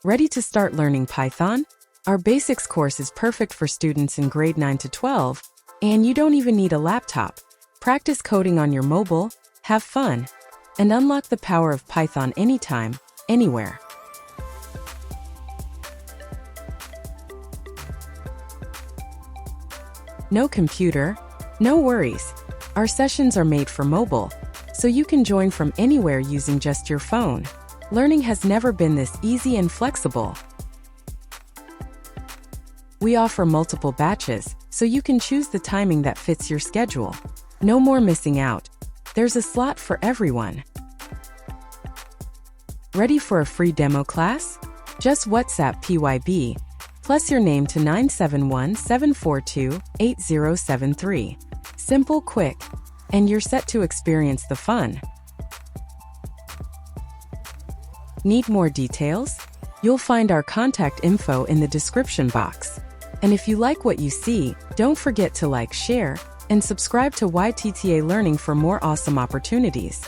Ready to start learning Python? Our basics course is perfect for students in grade 9 to 12, and you don't even need a laptop. Practice coding on your mobile, have fun, and unlock the power of Python anytime, anywhere. No computer? No worries. Our sessions are made for mobile, so you can join from anywhere using just your phone. Learning has never been this easy and flexible. We offer multiple batches, so you can choose the timing that fits your schedule. No more missing out. There's a slot for everyone. Ready for a free demo class? Just WhatsApp PYB, plus your name to 971-742-8073. Simple, quick, and you're set to experience the fun. Need more details? You'll find our contact info in the description box. And if you like what you see, don't forget to like, share, and subscribe to YTTA Learning for more awesome opportunities.